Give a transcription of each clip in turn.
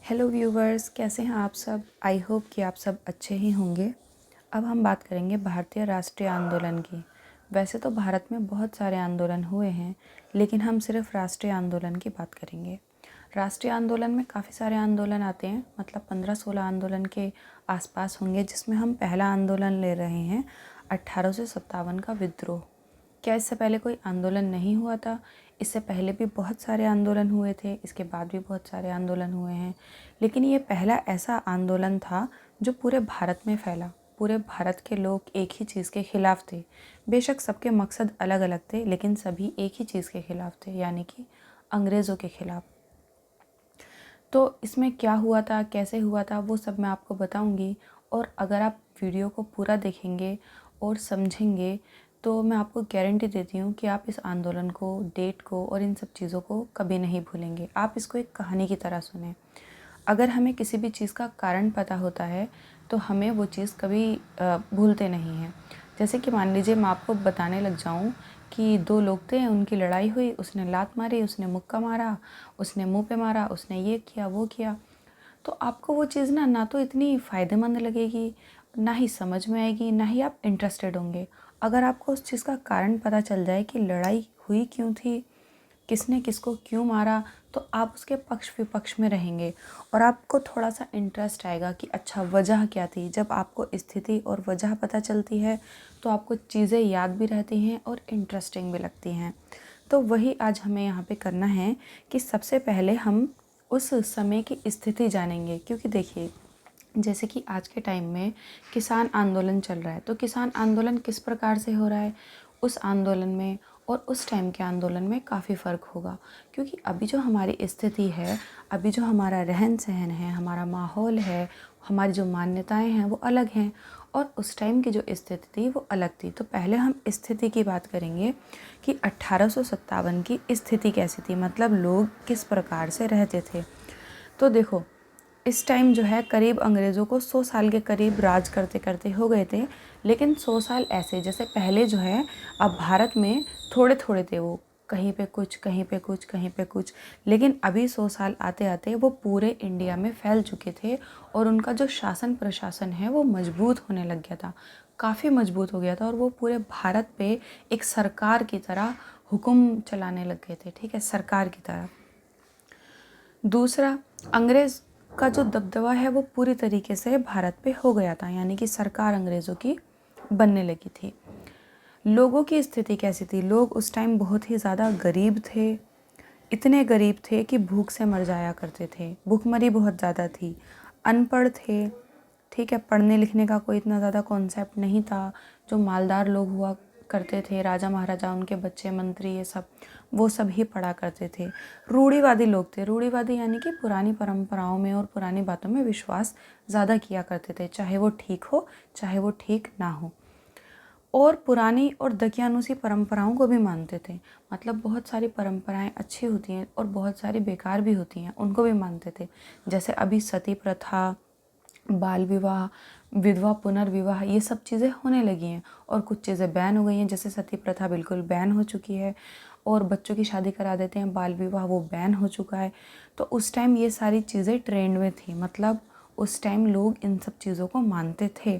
Hello viewers, कैसे हैं आप सब। आई होप कि आप सब अच्छे ही होंगे। अब हम बात करेंगे भारतीय राष्ट्रीय आंदोलन की। वैसे तो भारत में बहुत सारे आंदोलन हुए हैं, लेकिन हम सिर्फ राष्ट्रीय आंदोलन की बात करेंगे। राष्ट्रीय आंदोलन में काफ़ी सारे आंदोलन आते हैं, मतलब 15-16 आंदोलन के आसपास होंगे, जिसमें हम पहला आंदोलन ले रहे हैं 1857 का विद्रोह। क्या इससे पहले कोई आंदोलन नहीं हुआ था? इससे पहले भी बहुत सारे आंदोलन हुए थे, इसके बाद भी बहुत सारे आंदोलन हुए हैं, लेकिन ये पहला ऐसा आंदोलन था जो पूरे भारत में फैला। पूरे भारत के लोग एक ही चीज़ के खिलाफ थे। बेशक सबके मकसद अलग अलग थे, लेकिन सभी एक ही चीज़ के खिलाफ थे, यानी कि अंग्रेज़ों के खिलाफ। तो इसमें क्या हुआ था, कैसे हुआ था, वो सब मैं आपको बताऊंगी। और अगर आप वीडियो को पूरा देखेंगे और समझेंगे तो मैं आपको गारंटी देती हूँ कि आप इस आंदोलन को, डेट को और इन सब चीज़ों को कभी नहीं भूलेंगे। आप इसको एक कहानी की तरह सुने। अगर हमें किसी भी चीज़ का कारण पता होता है तो हमें वो चीज़ कभी भूलते नहीं हैं। जैसे कि मान लीजिए मैं आपको बताने लग जाऊँ कि दो लोग थे, उनकी लड़ाई हुई, उसने लात मारी, उसने मुक्का मारा, उसने मुंह पे मारा, उसने ये किया वो किया, तो आपको वो चीज़ ना तो इतनी फ़ायदेमंद लगेगी, ना ही समझ में आएगी, ना ही आप इंटरेस्टेड होंगे। अगर आपको उस चीज़ का कारण पता चल जाए कि लड़ाई हुई क्यों थी, किसने किसको क्यों मारा, तो आप उसके पक्ष विपक्ष में रहेंगे और आपको थोड़ा सा इंटरेस्ट आएगा कि अच्छा वजह क्या थी। जब आपको स्थिति और वजह पता चलती है तो आपको चीज़ें याद भी रहती हैं और इंटरेस्टिंग भी लगती हैं। तो वही आज हमें यहाँ पे करना है कि सबसे पहले हम उस समय की स्थिति जानेंगे। क्योंकि देखिए, जैसे कि आज के टाइम में किसान आंदोलन चल रहा है, तो किसान आंदोलन किस प्रकार से हो रहा है, उस आंदोलन में और उस टाइम के आंदोलन में काफ़ी फ़र्क होगा। क्योंकि अभी जो हमारी स्थिति है, अभी जो हमारा रहन सहन है, हमारा माहौल है, हमारी जो मान्यताएं हैं वो अलग हैं, और उस टाइम की जो स्थिति थी वो अलग थी। तो पहले हम स्थिति की बात करेंगे कि 1857 की स्थिति कैसी थी, मतलब लोग किस प्रकार से रहते थे। तो देखो, इस टाइम जो है करीब अंग्रेज़ों को 100 साल के करीब राज करते करते हो गए थे। लेकिन 100 साल ऐसे, जैसे पहले जो है अब भारत में थोड़े थोड़े थे वो, कहीं पे कुछ, कहीं पे कुछ, कहीं पे कुछ, लेकिन अभी 100 साल आते आते वो पूरे इंडिया में फैल चुके थे और उनका जो शासन प्रशासन है वो मजबूत होने लग गया था, काफ़ी मजबूत हो गया था, और वो पूरे भारत पे एक सरकार की तरह हुक्म चलाने लग गए थे। ठीक है, सरकार की तरह। दूसरा, अंग्रेज़ का जो दबदबा है वो पूरी तरीके से भारत पे हो गया था, यानी कि सरकार अंग्रेज़ों की बनने लगी थी। लोगों की स्थिति कैसी थी? लोग उस टाइम बहुत ही ज़्यादा गरीब थे, इतने गरीब थे कि भूख से मर जाया करते थे, भूखमरी बहुत ज़्यादा थी, अनपढ़ थे। ठीक है, पढ़ने लिखने का कोई इतना ज़्यादा कॉन्सेप्ट नहीं था। जो मालदार लोग हुआ करते थे, राजा महाराजा, उनके बच्चे, मंत्री, ये सब, वो सब ही पढ़ा करते थे। रूढ़िवादी लोग थे। रूढ़िवादी यानी कि पुरानी परंपराओं में और पुरानी बातों में विश्वास ज़्यादा किया करते थे, चाहे वो ठीक हो चाहे वो ठीक ना हो। और पुरानी और दकियानूसी परंपराओं को भी मानते थे। मतलब बहुत सारी परंपराएं अच्छी होती हैं और बहुत सारी बेकार भी होती हैं, उनको भी मानते थे। जैसे अभी सती प्रथा, बाल विवाह, विधवा पुनर्विवाह, ये सब चीज़ें होने लगी हैं और कुछ चीज़ें बैन हो गई हैं। जैसे सती प्रथा बिल्कुल बैन हो चुकी है और बच्चों की शादी करा देते हैं, बाल विवाह वो बैन हो चुका है। तो उस टाइम ये सारी चीज़ें ट्रेंड में थी, मतलब उस टाइम लोग इन सब चीज़ों को मानते थे।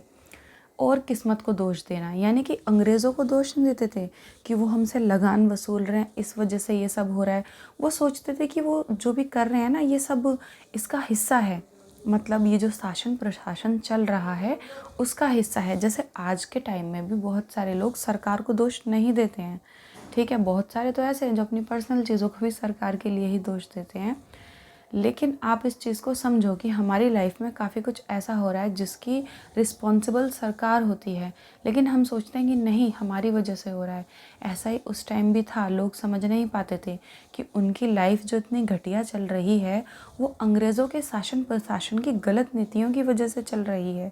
और किस्मत को दोष देना, यानी कि अंग्रेज़ों को दोष नहीं देते थे कि वो हमसे लगान वसूल रहे हैं, इस वजह से ये सब हो रहा है। वो सोचते थे कि वो जो भी कर रहे हैं ना, ये सब इसका हिस्सा है, मतलब ये जो शासन प्रशासन चल रहा है उसका हिस्सा है। जैसे आज के टाइम में भी बहुत सारे लोग सरकार को दोष नहीं देते हैं। ठीक है, बहुत सारे तो ऐसे हैं जो अपनी पर्सनल चीज़ों को भी सरकार के लिए ही दोष देते हैं। लेकिन आप इस चीज़ को समझो कि हमारी लाइफ में काफ़ी कुछ ऐसा हो रहा है जिसकी रिस्पॉन्सिबल सरकार होती है, लेकिन हम सोचते हैं कि नहीं, हमारी वजह से हो रहा है। ऐसा ही उस टाइम भी था। लोग समझ नहीं पाते थे कि उनकी लाइफ जो इतनी घटिया चल रही है वो अंग्रेज़ों के शासन प्रशासन की गलत नीतियों की वजह से चल रही है।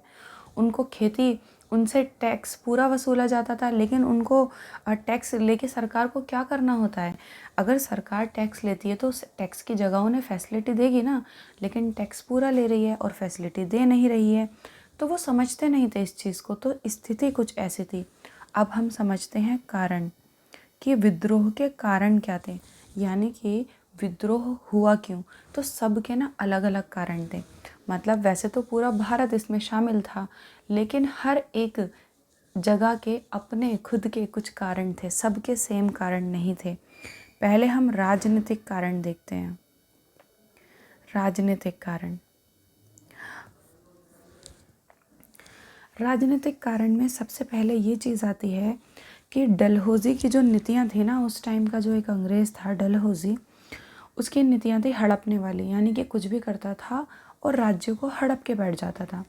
उनको खेती, उनसे टैक्स पूरा वसूला जाता था, लेकिन उनको टैक्स लेके सरकार को क्या करना होता है? अगर सरकार टैक्स लेती है तो उस टैक्स की जगह उन्हें फैसिलिटी देगी ना, लेकिन टैक्स पूरा ले रही है और फैसिलिटी दे नहीं रही है। तो वो समझते नहीं थे इस चीज़ को। तो स्थिति कुछ ऐसी थी। अब हम समझते हैं कारण, कि विद्रोह के कारण क्या थे। यानी कि विद्रोह हुआ क्यों? तो सबके ना अलग अलग कारण थे। मतलब वैसे तो पूरा भारत इसमें शामिल था, लेकिन हर एक जगह के अपने खुद के कुछ कारण थे, सबके सेम कारण नहीं थे। पहले हम राजनीतिक कारण देखते हैं। राजनीतिक कारण, राजनीतिक कारण में सबसे पहले ये चीज़ आती है कि डलहौजी की जो नीतियाँ थी ना, उस टाइम का जो एक अंग्रेज़ था डलहौजी, उसकी नीतियाँ थी हड़पने वाली, यानी कि कुछ भी करता था और राज्य को हड़प के बैठ जाता था।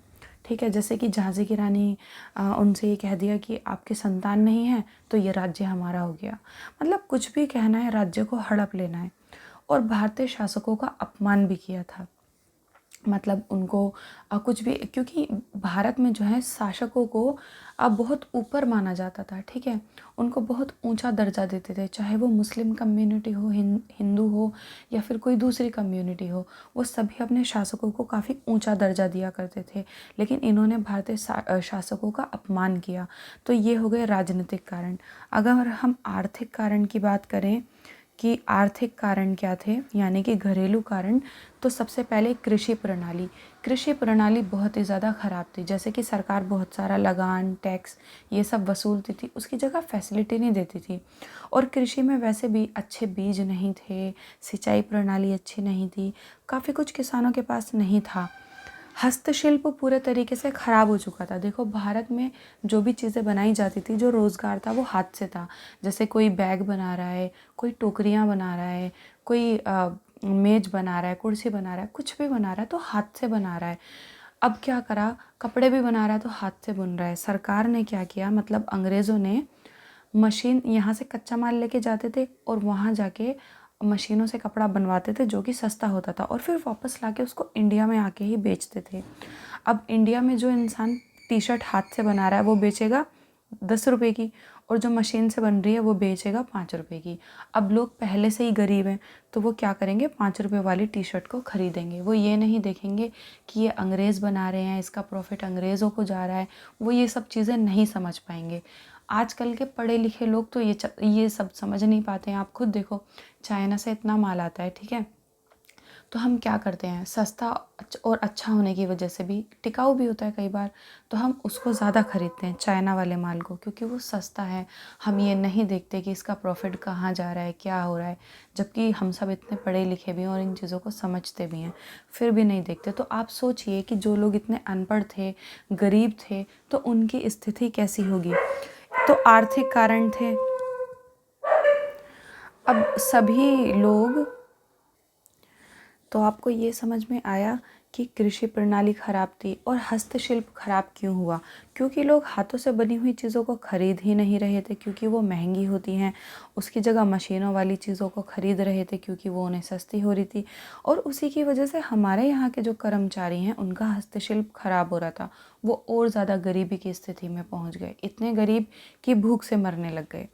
ठीक है, जैसे कि झांसी की रानी उनसे ये कह दिया कि आपके संतान नहीं है तो ये राज्य हमारा हो गया। मतलब कुछ भी कहना है, राज्य को हड़प लेना है। और भारतीय शासकों का अपमान भी किया था। मतलब उनको कुछ भी, क्योंकि भारत में जो है शासकों को बहुत ऊपर माना जाता था। ठीक है, उनको बहुत ऊंचा दर्जा देते थे, चाहे वो मुस्लिम कम्युनिटी हो, हिंदू हो या फिर कोई दूसरी कम्युनिटी हो, वो सभी अपने शासकों को काफ़ी ऊंचा दर्जा दिया करते थे। लेकिन इन्होंने भारतीय शासकों का अपमान किया। तो ये हो गए राजनीतिक कारण। अगर हम आर्थिक कारण की बात करें कि आर्थिक कारण क्या थे, यानी कि घरेलू कारण, तो सबसे पहले कृषि प्रणाली। कृषि प्रणाली बहुत ही ज़्यादा ख़राब थी। जैसे कि सरकार बहुत सारा लगान, टैक्स ये सब वसूलती थी, उसकी जगह फैसिलिटी नहीं देती थी। और कृषि में वैसे भी अच्छे बीज नहीं थे, सिंचाई प्रणाली अच्छी नहीं थी, काफ़ी कुछ किसानों के पास नहीं था। हस्तशिल्प पूरे तरीके से ख़राब हो चुका था। देखो, भारत में जो भी चीज़ें बनाई जाती थी, जो रोज़गार था वो हाथ से था। जैसे कोई बैग बना रहा है, कोई टोकरियाँ बना रहा है, कोई मेज बना रहा है, कुर्सी बना रहा है, कुछ भी बना रहा है तो हाथ से बना रहा है। अब क्या करा, कपड़े भी बना रहा है तो हाथ से बुन रहा है। सरकार ने क्या किया, मतलब अंग्रेज़ों ने मशीन, यहाँ से कच्चा माल लेके जाते थे और वहाँ जाके मशीनों से कपड़ा बनवाते थे, जो कि सस्ता होता था, और फिर वापस लाके उसको इंडिया में आके ही बेचते थे। अब इंडिया में जो इंसान टी शर्ट हाथ से बना रहा है वो बेचेगा 10 रुपए की, और जो मशीन से बन रही है वो बेचेगा 5 रुपए की। अब लोग पहले से ही गरीब हैं, तो वो क्या करेंगे, 5 रुपए वाली टी शर्ट को खरीदेंगे। वो ये नहीं देखेंगे कि ये अंग्रेज़ बना रहे हैं, इसका प्रॉफिट अंग्रेज़ों को जा रहा है। वो ये सब चीज़ें नहीं समझ पाएंगे। आजकल के पढ़े लिखे लोग तो ये सब समझ नहीं पाते हैं। आप खुद देखो, चाइना से इतना माल आता है, ठीक है, तो हम क्या करते हैं, सस्ता और अच्छा होने की वजह से भी टिकाऊ भी होता है कई बार, तो हम उसको ज़्यादा खरीदते हैं चाइना वाले माल को, क्योंकि वो सस्ता है। हम ये नहीं देखते कि इसका प्रॉफिट कहाँ जा रहा है, क्या हो रहा है, जबकि हम सब इतने पढ़े लिखे भी हैं और इन चीज़ों को समझते भी हैं, फिर भी नहीं देखते। तो आप सोचिए कि जो लोग इतने अनपढ़ थे, गरीब थे, तो उनकी स्थिति कैसी होगी। तो आर्थिक कारण थे। अब सभी लोग, तो आपको ये समझ में आया कि कृषि प्रणाली खराब थी। और हस्तशिल्प खराब क्यों हुआ, क्योंकि लोग हाथों से बनी हुई चीज़ों को खरीद ही नहीं रहे थे, क्योंकि वो महंगी होती हैं। उसकी जगह मशीनों वाली चीज़ों को खरीद रहे थे, क्योंकि वो उन्हें सस्ती हो रही थी। और उसी की वजह से हमारे यहाँ के जो कर्मचारी हैं, उनका हस्तशिल्प खराब हो रहा था। वो और ज़्यादा गरीबी की स्थिति में पहुँच गए, इतने गरीब कि भूख से मरने लग गए।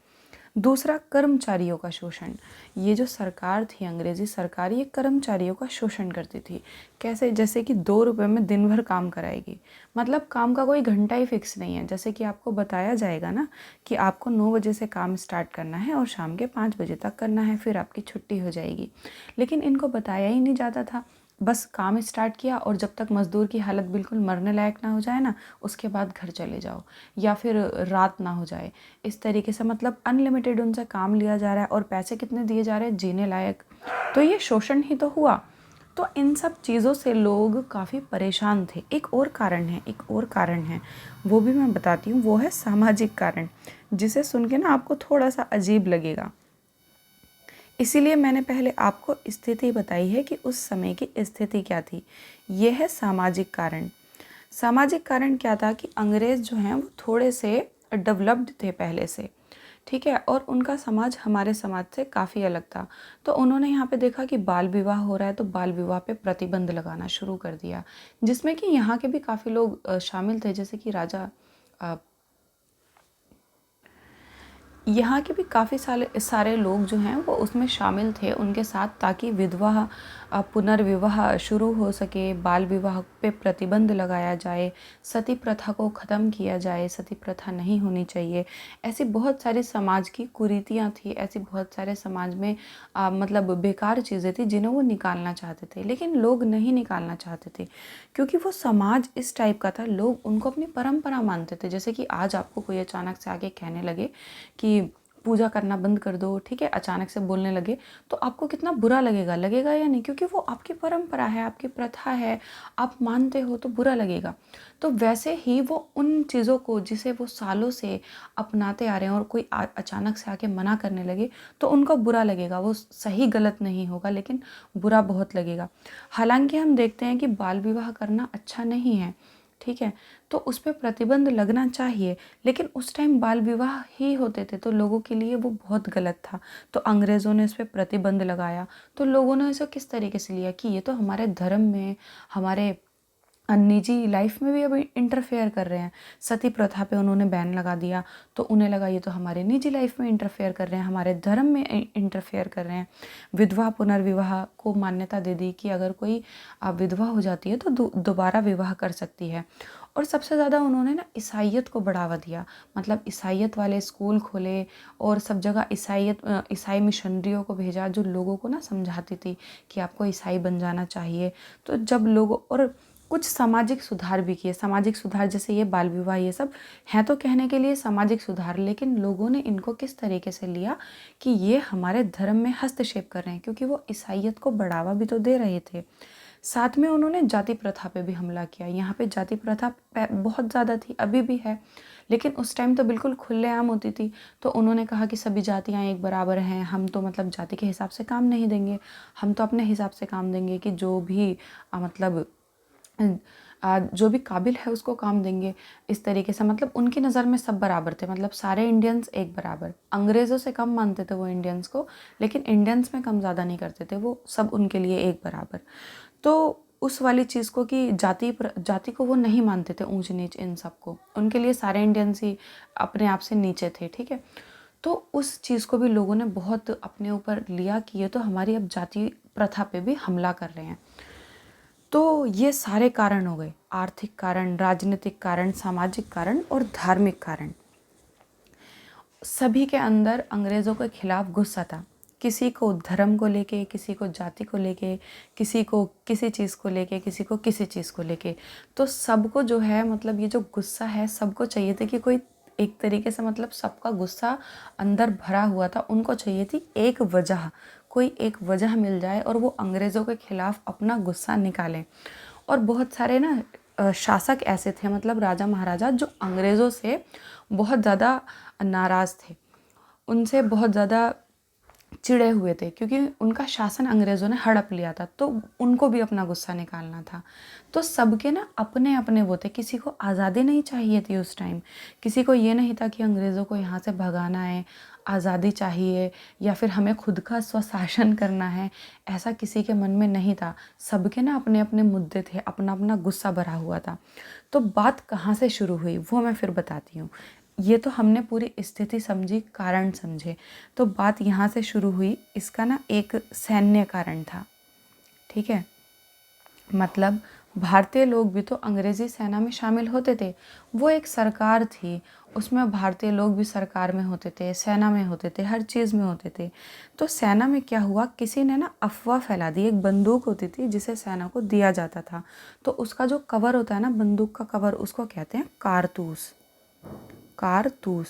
दूसरा, कर्मचारियों का शोषण। ये जो सरकार थी, अंग्रेज़ी सरकार, ये कर्मचारियों का शोषण करती थी। कैसे, जैसे कि 2 रुपए में दिन भर काम कराएगी। मतलब काम का कोई घंटा ही फिक्स नहीं है। जैसे कि आपको बताया जाएगा ना कि आपको 9 बजे से काम स्टार्ट करना है और शाम के 5 बजे तक करना है, फिर आपकी छुट्टी हो जाएगी। लेकिन इनको बताया ही नहीं जाता था। बस काम स्टार्ट किया और जब तक मज़दूर की हालत बिल्कुल मरने लायक ना हो जाए ना, उसके बाद घर चले जाओ, या फिर रात ना हो जाए। इस तरीके से मतलब अनलिमिटेड उनसे काम लिया जा रहा है, और पैसे कितने दिए जा रहे हैं, जीने लायक। तो ये शोषण ही तो हुआ। तो इन सब चीज़ों से लोग काफ़ी परेशान थे। एक और कारण है, एक और कारण है, वो भी मैं बताती हूँ। वो है सामाजिक कारण, जिसे सुन के ना आपको थोड़ा सा अजीब लगेगा। इसीलिए मैंने पहले आपको स्थिति बताई है कि उस समय की स्थिति क्या थी। यह है सामाजिक कारण। सामाजिक कारण क्या था कि अंग्रेज़ जो हैं वो थोड़े से डेवलप्ड थे पहले से, ठीक है, और उनका समाज हमारे समाज से काफ़ी अलग था। तो उन्होंने यहाँ पे देखा कि बाल विवाह हो रहा है, तो बाल विवाह पे प्रतिबंध लगाना शुरू कर दिया, जिसमें कि यहाँ के भी काफ़ी लोग शामिल थे, जैसे कि राजा यहाँ के भी काफ़ी सारे लोग जो हैं वो उसमें शामिल थे उनके साथ, ताकि विधवा पुनर्विवाह शुरू हो सके, बाल विवाह पे प्रतिबंध लगाया जाए, सती प्रथा को ख़त्म किया जाए, सती प्रथा नहीं होनी चाहिए। ऐसी बहुत सारी समाज की कुरीतियाँ थी, ऐसी बहुत सारे समाज में मतलब बेकार चीज़ें थी जिन्हें वो निकालना चाहते थे, लेकिन लोग नहीं निकालना चाहते थे क्योंकि वो समाज इस टाइप का था। लोग उनको अपनी परंपरा मानते थे। जैसे कि आज आपको कोई अचानक से आके कहने लगे कि पूजा करना बंद कर दो, ठीक है, अचानक से बोलने लगे, तो आपको कितना बुरा लगेगा, लगेगा या नहीं? क्योंकि वो आपकी परंपरा है, आपकी प्रथा है, आप मानते हो तो बुरा लगेगा। तो वैसे ही वो उन चीज़ों को जिसे वो सालों से अपनाते आ रहे हैं और कोई अचानक से आके मना करने लगे तो उनको बुरा लगेगा। वो सही गलत नहीं होगा, लेकिन बुरा बहुत लगेगा। हालांकि हम देखते हैं कि बाल विवाह करना अच्छा नहीं है, ठीक है, तो उस पर प्रतिबंध लगना चाहिए, लेकिन उस टाइम बाल विवाह ही होते थे तो लोगों के लिए वो बहुत गलत था। तो अंग्रेज़ों ने इस पर प्रतिबंध लगाया, तो लोगों ने इसे किस तरीके से लिया कि ये तो हमारे धर्म में, हमारे निजी लाइफ में भी अभी इंटरफेयर कर रहे हैं। सती प्रथा पे उन्होंने बैन लगा दिया, तो उन्हें लगा ये तो हमारे निजी लाइफ में इंटरफेयर कर रहे हैं, हमारे धर्म में इंटरफेयर कर रहे हैं। विधवा पुनर्विवाह को मान्यता दे दी कि अगर कोई विधवा हो जाती है तो दोबारा विवाह कर सकती है। और सबसे ज़्यादा उन्होंने ना ईसाईयत को बढ़ावा दिया, मतलब ईसाईयत वाले स्कूल खोले और सब जगह ईसाई मिशनरियों को भेजा जो लोगों को ना समझाती थी कि आपको ईसाई बन जाना चाहिए। तो जब लोगों और कुछ सामाजिक सुधार भी किए, सामाजिक सुधार जैसे ये बाल विवाह, ये सब हैं तो कहने के लिए सामाजिक सुधार, लेकिन लोगों ने इनको किस तरीके से लिया कि ये हमारे धर्म में हस्तक्षेप कर रहे हैं, क्योंकि वो ईसाईयत को बढ़ावा भी तो दे रहे थे। साथ में उन्होंने जाति प्रथा पे भी हमला किया। यहाँ पे जाति प्रथा बहुत ज़्यादा थी, अभी भी है, लेकिन उस टाइम तो बिल्कुल खुलेआम होती थी। तो उन्होंने कहा कि सभी जातियाँ एक बराबर हैं, हम तो मतलब जाति के हिसाब से काम नहीं देंगे, हम तो अपने हिसाब से काम देंगे कि जो भी मतलब जो भी काबिल है उसको काम देंगे। इस तरीके से मतलब उनकी नज़र में सब बराबर थे, मतलब सारे इंडियंस एक बराबर। अंग्रेज़ों से कम मानते थे वो इंडियंस को, लेकिन इंडियंस में कम ज़्यादा नहीं करते थे, वो सब उनके लिए एक बराबर। तो उस वाली चीज़ को कि जाति को वो नहीं मानते थे ऊंच नीच इन सबको, उनके लिए सारे इंडियंस ही अपने आप से नीचे थे, ठीक है। तो उस चीज़ को भी लोगों ने बहुत अपने ऊपर लिया कि ये तो हमारी अब जाति प्रथा पे भी हमला कर रहे हैं। तो ये सारे कारण हो गए, आर्थिक कारण, राजनीतिक कारण, सामाजिक कारण और धार्मिक कारण। सभी के अंदर अंग्रेज़ों के खिलाफ गुस्सा था, किसी को धर्म को लेके, किसी को जाति को लेके, किसी को किसी चीज़ को लेके, किसी को किसी चीज़ को लेके। तो सबको जो है मतलब ये जो गुस्सा है, सबको चाहिए था कि कोई एक तरीके से मतलब सबका गुस्सा अंदर भरा हुआ था, उनको चाहिए थी एक वजह, कोई एक वजह मिल जाए और वो अंग्रेज़ों के खिलाफ अपना गुस्सा निकालें। और बहुत सारे ना शासक ऐसे थे, मतलब राजा महाराजा, जो अंग्रेज़ों से बहुत ज़्यादा नाराज़ थे, उनसे बहुत ज़्यादा चिढ़े हुए थे, क्योंकि उनका शासन अंग्रेज़ों ने हड़प लिया था, तो उनको भी अपना गुस्सा निकालना था। तो सबके ना अपने अपने वो थे, किसी को आज़ादी नहीं चाहिए थी उस टाइम, किसी को ये नहीं था कि अंग्रेज़ों को यहाँ से भगाना है, आज़ादी चाहिए या फिर हमें खुद का स्वशासन करना है, ऐसा किसी के मन में नहीं था। सबके ना अपने अपने मुद्दे थे, अपना अपना गुस्सा भरा हुआ था। तो बात कहाँ से शुरू हुई वो मैं फिर बताती हूँ। ये तो हमने पूरी स्थिति समझी, कारण समझे, तो बात यहाँ से शुरू हुई। इसका ना एक सैन्य कारण था, ठीक है, मतलब भारतीय लोग भी तो अंग्रेज़ी सेना में शामिल होते थे, वो एक सरकार थी, उसमें भारतीय लोग भी सरकार में होते थे, सेना में होते थे, हर चीज़ में होते थे। तो सेना में क्या हुआ, किसी ने ना अफवाह फैला दी। एक बंदूक होती थी जिसे सेना को दिया जाता था, तो उसका जो कवर होता है ना, बंदूक का कवर, उसको कहते हैं कारतूस। कारतूस,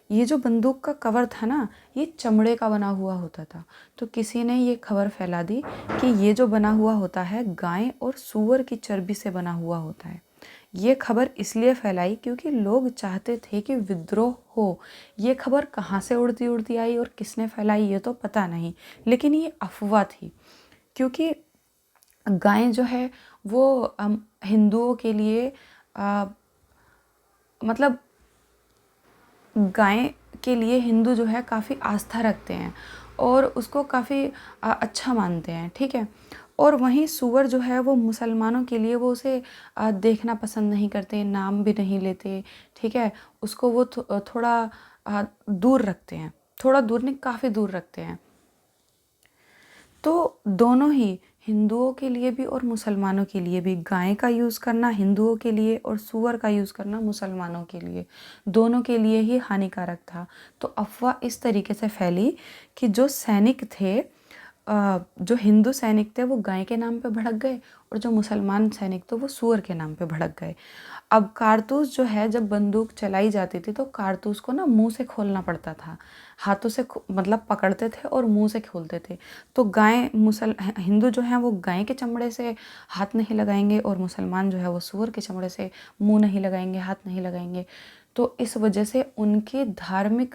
ये जो बंदूक का कवर था ना, ये चमड़े का बना हुआ होता था। तो किसी ने ये खबर फैला दी कि ये जो बना हुआ होता है गाय और सूअर की चर्बी से बना हुआ होता है। ये खबर इसलिए फैलाई क्योंकि लोग चाहते थे कि विद्रोह हो। ये खबर कहाँ से उड़ती उड़ती आई और किसने फैलाई ये तो पता नहीं, लेकिन ये अफवाह थी, क्योंकि गाय जो है वो हिंदुओं के लिए मतलब गाय के लिए हिंदू जो है काफ़ी आस्था रखते हैं और उसको काफ़ी अच्छा मानते हैं, ठीक है। और वहीं सूअर जो है वो मुसलमानों के लिए, वो उसे देखना पसंद नहीं करते, नाम भी नहीं लेते, ठीक है। उसको वो थोड़ा दूर रखते हैं, थोड़ा दूर नहीं, काफ़ी दूर रखते हैं। तो दोनों ही, हिंदुओं के लिए भी और मुसलमानों के लिए भी, गाय का यूज़ करना हिंदुओं के लिए और सूअर का यूज़ करना मुसलमानों के लिए, दोनों के लिए ही हानिकारक था। तो अफवाह इस तरीके से फैली कि जो सैनिक थे, जो हिंदू सैनिक थे वो गाय के नाम पे भड़क गए, और जो मुसलमान सैनिक थे वो सूअर के नाम पे भड़क गए। अब कारतूस जो है, जब बंदूक चलाई जाती थी तो कारतूस को ना मुंह से खोलना पड़ता था, हाथों से मतलब पकड़ते थे और मुंह से खोलते थे। तो हिंदू जो हैं वो गाय के चमड़े से हाथ नहीं लगाएंगे, और मुसलमान जो है वो सूअर के चमड़े से मुंह नहीं लगाएंगे, हाथ नहीं लगाएंगे। तो इस वजह से उनकी धार्मिक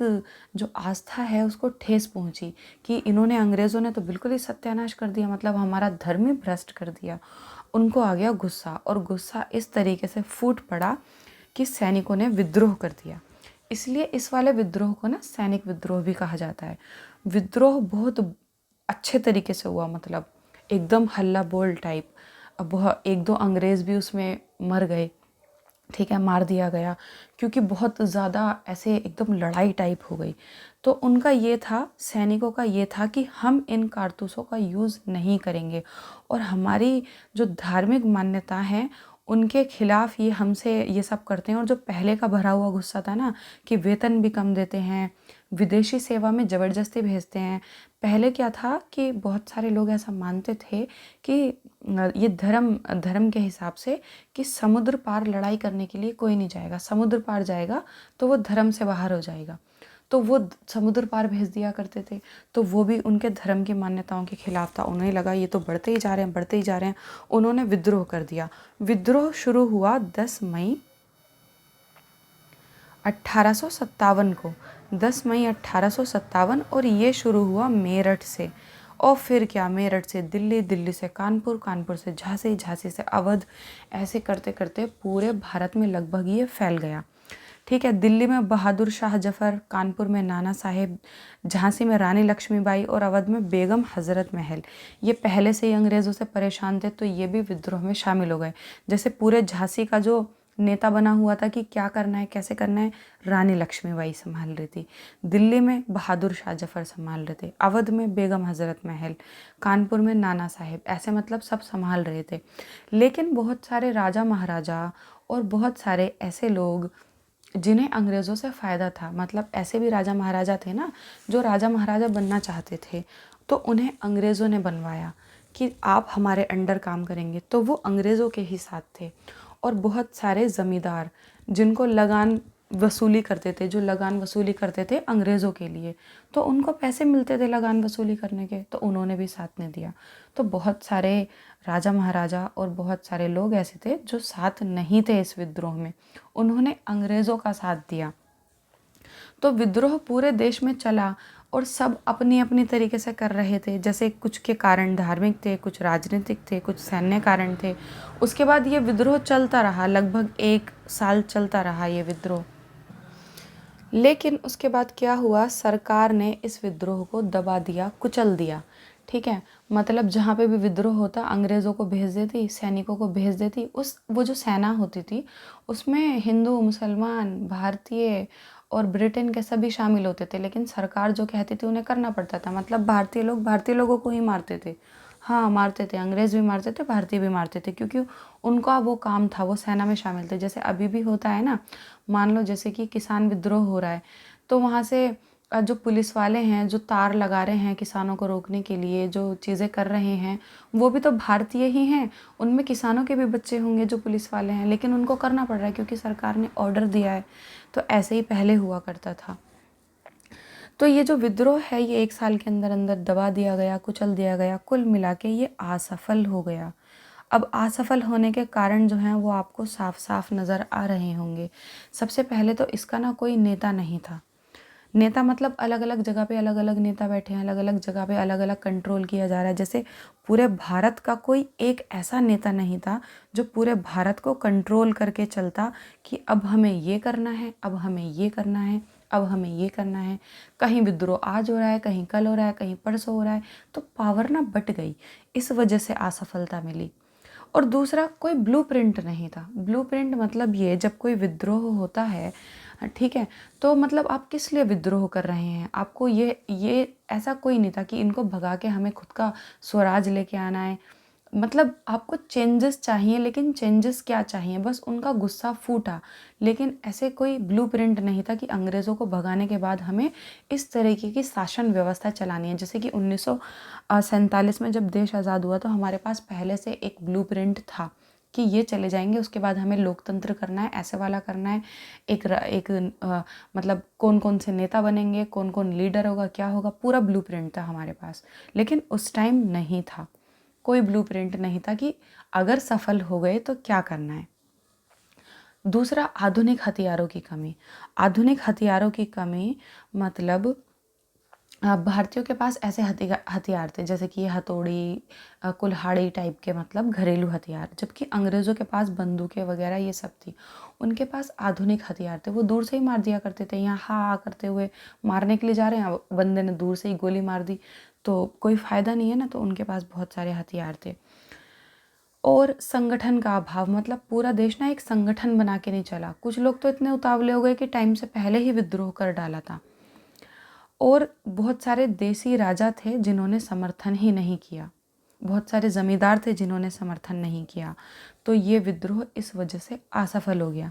जो आस्था है उसको ठेस पहुंची कि इन्होंने, अंग्रेज़ों ने तो बिल्कुल ही सत्यानाश कर दिया, मतलब हमारा धर्म ही भ्रष्ट कर दिया। उनको आ गया गुस्सा, और गुस्सा इस तरीके से फूट पड़ा कि सैनिकों ने विद्रोह कर दिया। इसलिए इस वाले विद्रोह को ना सैनिक विद्रोह भी कहा जाता है। विद्रोह बहुत अच्छे तरीके से हुआ, मतलब एकदम हल्ला बोल टाइप। अब वह एक दो अंग्रेज़ भी उसमें मर गए, ठीक है, मार दिया गया, क्योंकि बहुत ज़्यादा ऐसे एकदम लड़ाई टाइप हो गई। तो उनका ये था, सैनिकों का ये था कि हम इन कारतूसों का यूज़ नहीं करेंगे, और हमारी जो धार्मिक मान्यता है उनके खिलाफ ये हमसे ये सब करते हैं। और जो पहले का भरा हुआ गुस्सा था ना, कि वेतन भी कम देते हैं, विदेशी सेवा में ज़बरदस्ती भेजते हैं। पहले क्या था कि बहुत सारे लोग ऐसा मानते थे कि ये धर्म धर्म के हिसाब से कि समुद्र पार लड़ाई करने के लिए कोई नहीं जाएगा, समुद्र पार जाएगा तो वो धर्म से बाहर हो जाएगा। तो वो समुद्र पार भेज दिया करते थे। तो वो भी उनके धर्म की मान्यताओं के खिलाफ था। उन्हें लगा ये तो बढ़ते ही जा रहे हैं, बढ़ते ही जा रहे हैं। उन्होंने विद्रोह कर दिया। विद्रोह शुरू हुआ 10 मई 1857 को, 10 मई 1857, और ये शुरू हुआ मेरठ से। और फिर क्या, मेरठ से दिल्ली, दिल्ली से कानपुर, कानपुर से झांसी, झांसी से अवध, ऐसे करते करते पूरे भारत में लगभग ये फैल गया। ठीक है, दिल्ली में बहादुर शाह जफ़र, कानपुर में नाना साहेब, झांसी में रानी लक्ष्मीबाई, और अवध में बेगम हज़रत महल। ये पहले से ही अंग्रेज़ों से परेशान थे, तो ये भी विद्रोह में शामिल हो गए। जैसे पूरे झांसी का जो नेता बना हुआ था कि क्या करना है, कैसे करना है, रानी लक्ष्मीबाई संभाल रही थी। दिल्ली में बहादुर शाह जफ़र संभाल रहे थे, अवध में बेगम हज़रत महल, कानपुर में नाना साहेब, ऐसे मतलब सब संभाल रहे थे। लेकिन बहुत सारे राजा महाराजा और बहुत सारे ऐसे लोग जिन्हें अंग्रेज़ों से फ़ायदा था, मतलब ऐसे भी राजा महाराजा थे ना जो राजा महाराजा बनना चाहते थे, तो उन्हें अंग्रेज़ों ने बनवाया कि आप हमारे अंडर काम करेंगे, तो वो अंग्रेज़ों के ही साथ थे। और बहुत सारे ज़मींदार जिनको लगान वसूली करते थे, जो लगान वसूली करते थे अंग्रेज़ों के लिए, तो उनको पैसे मिलते थे लगान वसूली करने के, तो उन्होंने भी साथ नहीं दिया। तो बहुत सारे राजा महाराजा और बहुत सारे लोग ऐसे थे जो साथ नहीं थे इस विद्रोह में, उन्होंने अंग्रेज़ों का साथ दिया। तो विद्रोह पूरे देश में चला, और सब अपनी अपनी तरीके से कर रहे थे। जैसे कुछ के कारण धार्मिक थे, कुछ राजनीतिक थे, कुछ सैन्य कारण थे। उसके बाद ये विद्रोह चलता रहा, लगभग 1 साल चलता रहा ये विद्रोह। लेकिन उसके बाद क्या हुआ, सरकार ने इस विद्रोह को दबा दिया, कुचल दिया। ठीक है, मतलब जहाँ पे भी विद्रोह होता अंग्रेज़ों को भेज देती, सैनिकों को भेज देती। वो जो सेना होती थी उसमें हिंदू, मुसलमान, भारतीय और ब्रिटेन के सभी शामिल होते थे, लेकिन सरकार जो कहती थी उन्हें करना पड़ता था। मतलब भारतीय लोग भारतीय लोगों को ही मारते थे। हाँ, मारते थे, अंग्रेज़ भी मारते थे, भारतीय भी मारते थे, क्योंकि उनका वो काम था, वो सेना में शामिल थे। जैसे अभी भी होता है ना, मान लो जैसे कि किसान विद्रोह हो रहा है, तो वहाँ से जो पुलिस वाले हैं जो तार लगा रहे हैं किसानों को रोकने के लिए, जो चीज़ें कर रहे हैं, वो भी तो भारतीय ही हैं। उनमें किसानों के भी बच्चे होंगे जो पुलिस वाले हैं, लेकिन उनको करना पड़ रहा है क्योंकि सरकार ने ऑर्डर दिया है। तो ऐसे ही पहले हुआ करता था। तो ये जो विद्रोह है ये 1 साल के अंदर अंदर दबा दिया गया, कुचल दिया गया, कुल मिला के ये असफल हो गया। अब असफल होने के कारण जो हैं वो आपको साफ साफ नज़र आ रहे होंगे। सबसे पहले तो इसका ना कोई नेता नहीं था। नेता मतलब अलग अलग जगह पे अलग अलग नेता बैठे हैं, अलग अलग जगह पे अलग अलग कंट्रोल किया जा रहा है। जैसे पूरे भारत का कोई एक ऐसा नेता नहीं था जो पूरे भारत को कंट्रोल करके चलता कि अब हमें ये करना है, अब हमें ये करना है, अब हमें ये करना है। कहीं विद्रोह आज हो रहा है, कहीं कल हो रहा है, कहीं परसों हो रहा है, तो पावर ना बट गई, इस वजह से असफलता मिली। और दूसरा, कोई ब्लूप्रिंट नहीं था। ब्लूप्रिंट मतलब ये, जब कोई विद्रोह होता है ठीक है। तो मतलब आप किस लिए विद्रोह कर रहे हैं? आपको ये ऐसा कोई नहीं था कि इनको भगा के हमें खुद का स्वराज लेके आना है। मतलब आपको चेंजेस चाहिए, लेकिन चेंजेस क्या चाहिए? बस उनका गुस्सा फूटा, लेकिन ऐसे कोई ब्लूप्रिंट नहीं था कि अंग्रेज़ों को भगाने के बाद हमें इस तरीके की शासन व्यवस्था चलानी है। जैसे कि 1947 में जब देश आज़ाद हुआ तो हमारे पास पहले से एक ब्लूप्रिंट था कि ये चले जाएंगे, उसके बाद हमें लोकतंत्र करना है, ऐसे वाला करना है। मतलब कौन कौन से नेता बनेंगे, कौन कौन लीडर होगा, क्या होगा, पूरा ब्लूप्रिंट था हमारे पास। लेकिन उस टाइम नहीं था, कोई ब्लूप्रिंट नहीं था कि अगर सफल हो गए तो क्या करना है। दूसरा, आधुनिक हथियारों की कमी। आधुनिक हथियारों की कमी मतलब भारतीयों के पास ऐसे हथियार थे जैसे कि हथौड़ी, कुल्हाड़ी टाइप के, मतलब घरेलू हथियार, जबकि अंग्रेज़ों के पास बंदूकें वगैरह ये सब थी। उनके पास आधुनिक हथियार थे, वो दूर से ही मार दिया करते थे। यहाँ हाँ करते हुए मारने के लिए जा रहे हैं, बंदे ने दूर से ही गोली मार दी, तो कोई फ़ायदा नहीं है ना। तो उनके पास बहुत सारे हथियार थे। और संगठन का अभाव, मतलब पूरा देश ना एक संगठन बना के नहीं चला। कुछ लोग तो इतने उतावले हो गए कि टाइम से पहले ही विद्रोह कर डाला था। और बहुत सारे देसी राजा थे जिन्होंने समर्थन ही नहीं किया, बहुत सारे ज़मींदार थे जिन्होंने समर्थन नहीं किया। तो ये विद्रोह इस वजह से असफल हो गया।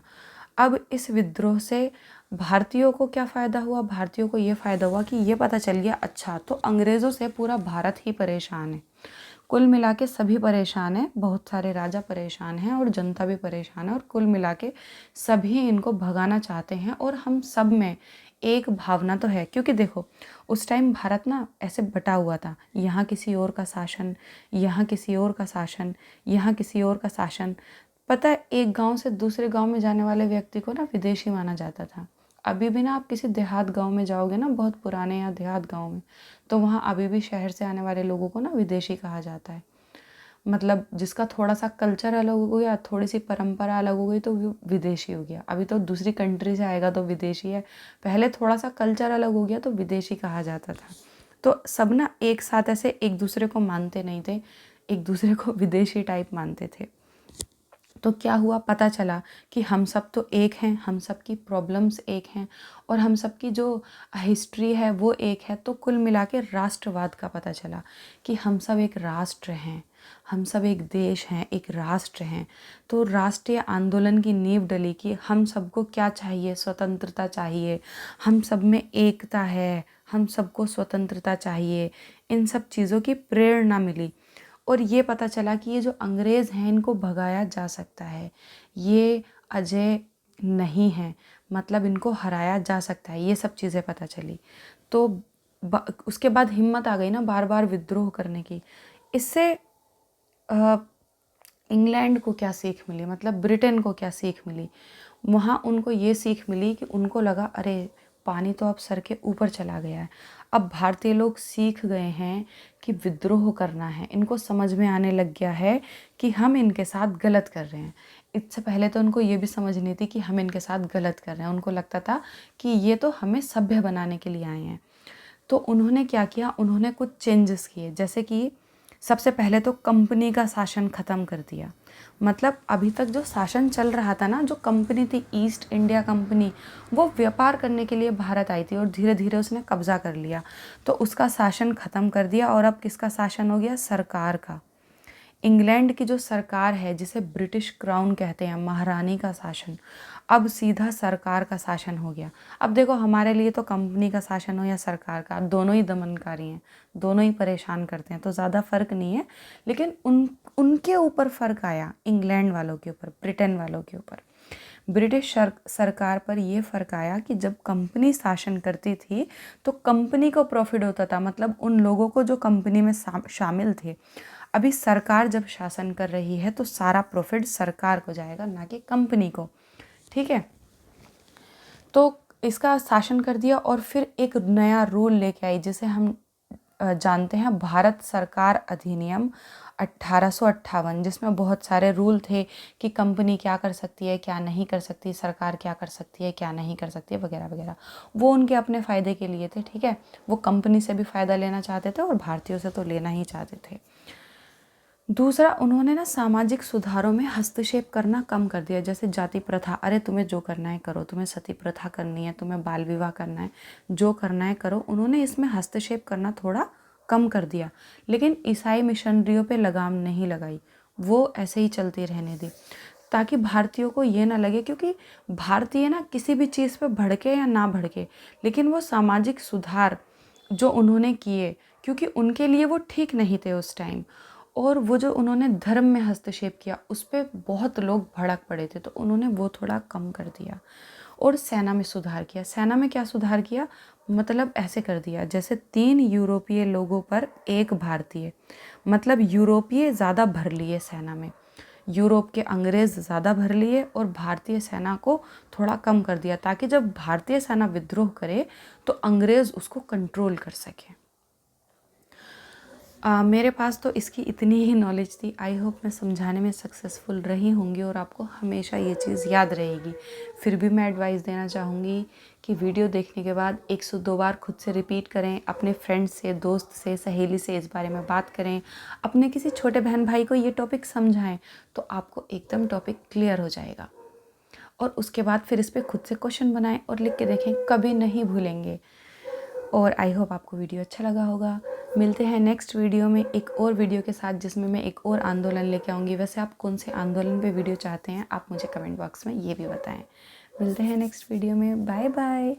अब इस विद्रोह से भारतीयों को क्या फ़ायदा हुआ? भारतीयों को ये फ़ायदा हुआ कि ये पता चल गया, अच्छा तो अंग्रेज़ों से पूरा भारत ही परेशान है। कुल मिला के सभी परेशान हैं, बहुत सारे राजा परेशान हैं और जनता भी परेशान है, और कुल मिला के सभी इनको भगाना चाहते हैं। और हम सब में एक भावना तो है, क्योंकि देखो उस टाइम भारत ना ऐसे बटा हुआ था, यहाँ किसी और का शासन, यहाँ किसी और का शासन, यहाँ किसी और का शासन। पता है, एक गांव से दूसरे गांव में जाने वाले व्यक्ति को ना विदेशी माना जाता था। अभी भी ना आप किसी देहात गांव में जाओगे ना, बहुत पुराने या देहात गांव में, तो वहाँ अभी भी शहर से आने वाले लोगों को ना विदेशी कहा जाता है। मतलब जिसका थोड़ा सा कल्चर अलग हो गया, थोड़ी सी परंपरा अलग हो गई, तो वो विदेशी हो गया। अभी तो दूसरी कंट्री से आएगा तो विदेशी है, पहले थोड़ा सा कल्चर अलग हो गया तो विदेशी कहा जाता था। तो सब ना एक साथ ऐसे एक दूसरे को मानते नहीं थे, एक दूसरे को विदेशी टाइप मानते थे। तो क्या हुआ, पता चला कि हम सब तो एक हैं, हम सब की प्रॉब्लम्स एक हैं, और हम सब की जो हिस्ट्री है वो एक है। तो कुल मिला के राष्ट्रवाद का पता चला कि हम सब एक राष्ट्र हैं, हम सब एक देश हैं, एक राष्ट्र हैं। तो राष्ट्रीय आंदोलन की नींव डली कि हम सबको क्या चाहिए, स्वतंत्रता चाहिए, हम सब में एकता है, हम सबको स्वतंत्रता चाहिए। इन सब चीज़ों की प्रेरणा मिली। और ये पता चला कि ये जो अंग्रेज़ हैं इनको भगाया जा सकता है, ये अजय नहीं है, मतलब इनको हराया जा सकता है। ये सब चीज़ें पता चली। तो उसके बाद हिम्मत आ गई ना बार बार विद्रोह करने की। इससे इंग्लैंड को क्या सीख मिली, मतलब ब्रिटेन को क्या सीख मिली? वहाँ उनको ये सीख मिली कि उनको लगा, अरे पानी तो अब सर के ऊपर चला गया है। अब भारतीय लोग सीख गए हैं कि विद्रोह करना है, इनको समझ में आने लग गया है कि हम इनके साथ गलत कर रहे हैं। इससे पहले तो उनको ये भी समझ नहीं थी कि हम इनके साथ गलत कर रहे हैं, उनको लगता था कि ये तो हमें सभ्य बनाने के लिए आए हैं। तो उन्होंने क्या किया, उन्होंने कुछ चेंजेस किए। जैसे कि सबसे पहले तो कंपनी का शासन ख़त्म कर दिया। मतलब अभी तक जो शासन चल रहा था ना, जो कंपनी थी ईस्ट इंडिया कंपनी, वो व्यापार करने के लिए भारत आई थी और धीरे धीरे उसने कब्जा कर लिया। तो उसका शासन ख़त्म कर दिया और अब किसका शासन हो गया, सरकार का। इंग्लैंड की जो सरकार है, जिसे ब्रिटिश क्राउन कहते हैं, महारानी का शासन, अब सीधा सरकार का शासन हो गया। अब देखो हमारे लिए तो कंपनी का शासन हो या सरकार का, दोनों ही दमनकारी हैं, दोनों ही परेशान करते हैं, तो ज़्यादा फ़र्क नहीं है। लेकिन उनके ऊपर फ़र्क आया, इंग्लैंड वालों के ऊपर, ब्रिटेन वालों के ऊपर। ब्रिटिश सरकार पर यह फ़र्क आया कि जब कंपनी शासन करती थी तो कंपनी को प्रॉफिट होता था, मतलब उन लोगों को जो कंपनी में शामिल थे। अभी सरकार जब शासन कर रही है तो सारा प्रॉफिट सरकार को जाएगा, ना कि कंपनी को। ठीक है, तो इसका शासन कर दिया और फिर एक नया रूल लेके आई, जिसे हम जानते हैं भारत सरकार अधिनियम 1858, जिसमें बहुत सारे रूल थे कि कंपनी क्या कर सकती है, क्या नहीं कर सकती, सरकार क्या कर सकती है, क्या नहीं कर सकती है, वगैरह वगैरह। वो उनके अपने फ़ायदे के लिए थे। ठीक है, वो कंपनी से भी फ़ायदा लेना चाहते थे और भारतीयों से तो लेना ही चाहते थे। दूसरा, उन्होंने ना सामाजिक सुधारों में हस्तक्षेप करना कम कर दिया, जैसे जाति प्रथा, अरे तुम्हें जो करना है करो, तुम्हें सती प्रथा करनी है, तुम्हें बाल विवाह करना है, जो करना है करो, उन्होंने इसमें हस्तक्षेप करना थोड़ा कम कर दिया। लेकिन ईसाई मिशनरियों पे लगाम नहीं लगाई, वो ऐसे ही चलती रहने दी, ताकि भारतीयों को ये ना लगे, क्योंकि भारतीय ना किसी भी चीज़ पे भड़के या ना भड़के, लेकिन वो सामाजिक सुधार जो उन्होंने किए, क्योंकि उनके लिए वो ठीक नहीं थे उस टाइम, और वो जो उन्होंने धर्म में हस्तक्षेप किया उस पर बहुत लोग भड़क पड़े थे, तो उन्होंने वो थोड़ा कम कर दिया। और सेना में सुधार किया। सेना में क्या सुधार किया, मतलब ऐसे कर दिया जैसे 3 यूरोपीय लोगों पर 1 भारतीय, मतलब यूरोपीय ज़्यादा भर लिए सेना में, यूरोप के अंग्रेज़ ज़्यादा भर लिए और भारतीय सेना को थोड़ा कम कर दिया, ताकि जब भारतीय सेना विद्रोह करे तो अंग्रेज़ उसको कंट्रोल कर सके। मेरे पास तो इसकी इतनी ही नॉलेज थी। आई होप मैं समझाने में सक्सेसफुल रही होंगी और आपको हमेशा ये चीज़ याद रहेगी। फिर भी मैं एडवाइस देना चाहूँगी कि वीडियो देखने के बाद 102 बार खुद से रिपीट करें, अपने फ्रेंड से, दोस्त से, सहेली से इस बारे में बात करें, अपने किसी छोटे बहन भाई को ये टॉपिक समझाएं, तो आपको एकदम टॉपिक क्लियर हो जाएगा। और उसके बाद फिर इस पर खुद से क्वेश्चन बनाएं और लिख के देखें, कभी नहीं भूलेंगे। और आई होप आपको वीडियो अच्छा लगा होगा। मिलते हैं नेक्स्ट वीडियो में एक और वीडियो के साथ, जिसमें मैं एक और आंदोलन लेके आऊँगी। वैसे आप कौन से आंदोलन पे वीडियो चाहते हैं, आप मुझे कमेंट बॉक्स में ये भी बताएं। मिलते हैं नेक्स्ट वीडियो में। Bye bye.